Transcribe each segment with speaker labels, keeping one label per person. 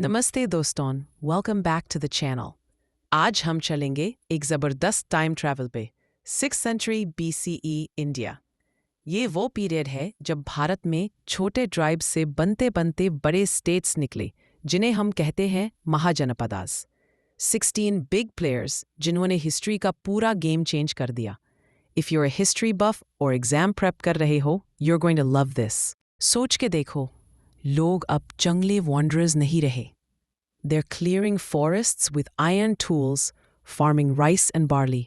Speaker 1: नमस्ते दोस्तों, welcome back to the channel. आज हम चलेंगे एक ज़बरदस्त टाइम ट्रैवल पे 6th सेंचुरी BCE इंडिया। ये वो पीरियड है जब भारत में छोटे ट्राइब्स से बनते बनते बड़े स्टेट्स निकले, जिन्हें हम कहते हैं महाजनपदास। 16 बिग प्लेयर्स जिन्होंने हिस्ट्री का पूरा गेम चेंज कर दिया। If you are history buff और एग्जाम प्रेप कर रहे हो, you are going to love this. सोच के देखो, लोग अब जंगली वॉन्डरर्स नहीं रहे। They're clearing forests with iron tools, farming rice and barley.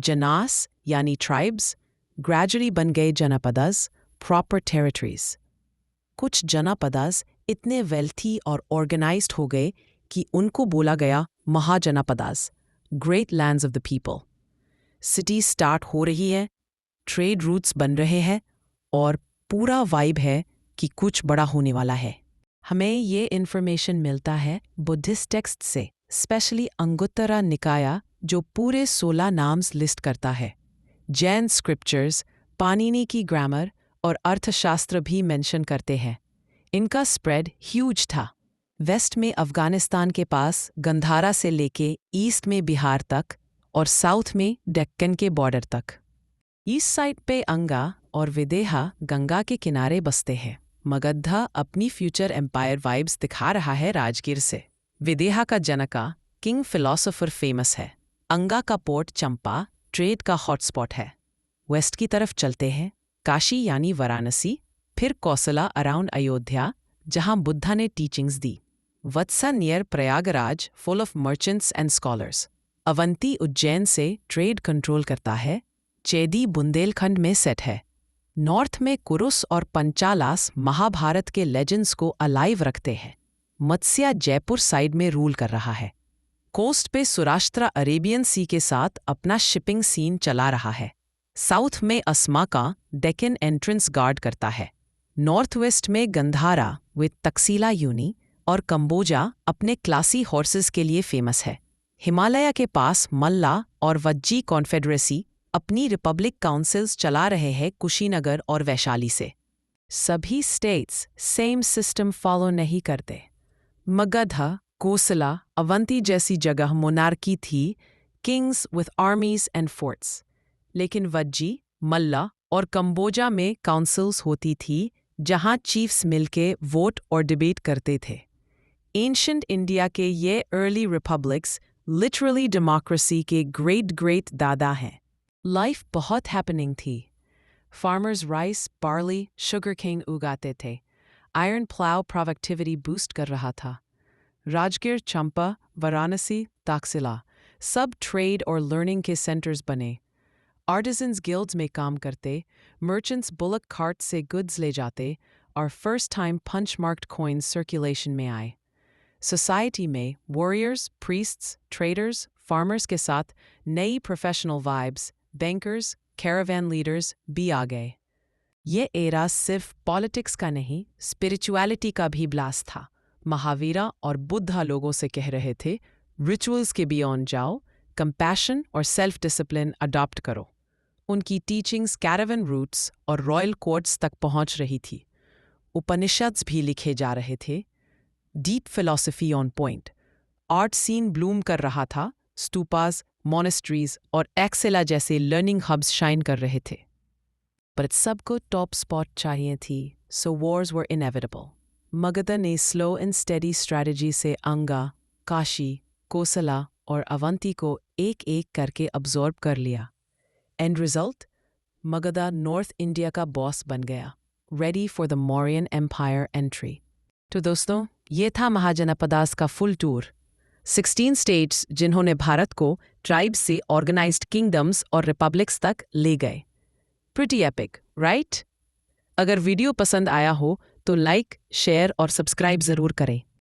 Speaker 1: Janas, yani tribes, gradually बन गए जनपदास, proper territories. कुछ जनपदास इतने wealthy और organized हो गए कि उनको बोला गया mahajanapadas, great lands of the people. Cities start हो रही है, trade routes बन रहे हैं और पूरा vibe है कि कुछ बड़ा होने वाला है। हमें ये इन्फॉर्मेशन मिलता है बुद्धिस्ट टेक्स्ट से, स्पेशली अंगुत्तरा निकाया जो पूरे 16 नाम्स लिस्ट करता है। जैन स्क्रिप्चर्स, पाणिनि की ग्रामर और अर्थशास्त्र भी मेंशन करते हैं। इनका स्प्रेड ह्यूज था। वेस्ट में अफगानिस्तान के पास गंधारा से लेके ईस्ट में बिहार तक और साउथ में डेक्कन के बॉर्डर तक। ईस्ट साइड पे अंगा और विदेहा गंगा के किनारे बसते हैं। मगधा अपनी फ्यूचर एम्पायर वाइब्स दिखा रहा है राजगीर से। विदेहा का जनका किंग फिलोसोफर फेमस है। अंगा का पोर्ट चंपा ट्रेड का हॉटस्पॉट है। वेस्ट की तरफ चलते हैं, काशी यानी वाराणसी, फिर कौसला अराउंड अयोध्या जहां बुद्धा ने टीचिंग्स दी। Vatsa near Prayagraj full of merchants and scholars. Avanti Ujjain से ट्रेड कंट्रोल करता है। चेदी बुंदेलखंड में सेट है। नॉर्थ में कुरुस और पंचालास महाभारत के लेजेंड्स को अलाइव रखते हैं। मत्स्या जयपुर साइड में रूल कर रहा है। कोस्ट पे सुराष्ट्रा अरेबियन सी के साथ अपना शिपिंग सीन चला रहा है। साउथ में अस्मा का डेक्कन एंट्रेंस गार्ड करता है। नॉर्थ वेस्ट में गंधारा विद तक्सीला यूनी और कंबोजा अपने क्लासी हॉर्सेस के लिए फेमस है। हिमालय के पास मल्ला और वज्जी कॉन्फेडरेसी अपनी रिपब्लिक काउंसिल्स चला रहे हैं कुशीनगर और वैशाली से। सभी स्टेट्स सेम सिस्टम फॉलो नहीं करते। मगधा, कोसला, अवंती जैसी जगह मोनार्की थी, किंग्स विथ आर्मीज एंड फोर्ट्स। लेकिन वज्जी, मल्ला और कंबोजा में काउंसिल्स होती थी जहां चीफ्स मिलके वोट और डिबेट करते थे। एंशंट इंडिया के ये अर्ली रिपब्लिक्स लिटरली डेमोक्रेसी के ग्रेट ग्रेट दादा हैं। लाइफ बहुत हैपनिंग थी। Farmers rice, barley, sugar cane उगाते थे। आयरन प्लाउ प्रोडक्टिविटी बूस्ट कर रहा था। राजगीर, चंपा, वाराणसी, ताक्सिला सब ट्रेड और लर्निंग के सेंटर्स बने। आर्टिजन्स गिल्ड्स में काम करते, मर्चेंट्स बुलक कार्ट से गुड्स ले जाते और first time punch marked coins circulation में आए। सोसाइटी में वॉरियर्स, प्रीस्ट्स, ट्रेडर्स, फार्मर्स के साथ नई professional vibes, bankers, Caravan leaders भी आ गए। ये एरा सिर्फ पॉलिटिक्स का नहीं, स्पिरिचुअलिटी का भी ब्लास्ट था। महावीरा और बुद्धा लोगों से कह रहे थे, रिचुअल्स के बियॉन्ड जाओ, कंपैशन और सेल्फ डिसिप्लिन अडॉप्ट करो। उनकी टीचिंग्स कैरावैन रूट्स और रॉयल कोर्ट्स तक पहुंच रही थी। उपनिषद्स भी लिखे जा रहे थे। Deep philosophy on point. Art scene bloom कर रहा था। स्तूपास, मॉनेस्ट्रीज और एक्सेला जैसे लर्निंग हब्स शाइन कर रहे थे। पर सबको टॉप स्पॉट चाहिए थी, सो वॉर्स वर इनएविटेबल। मगध ने स्लो एंड स्टेडी स्ट्रैटेजी से अंगा, काशी, कोसला और अवंती को एक एक करके अब्जॉर्ब कर लिया। And result, Magadh north India का बॉस बन गया, ready for the Mauryan empire entry. तो दोस्तों, ये था महाजनपदास का फुल टूर। 16 स्टेट्स जिन्होंने भारत को ट्राइब्स से ऑर्गेनाइज्ड किंगडम्स और रिपब्लिक्स तक ले गए। Pretty epic, right? अगर वीडियो पसंद आया हो तो लाइक, शेयर और सब्सक्राइब ज़रूर करें।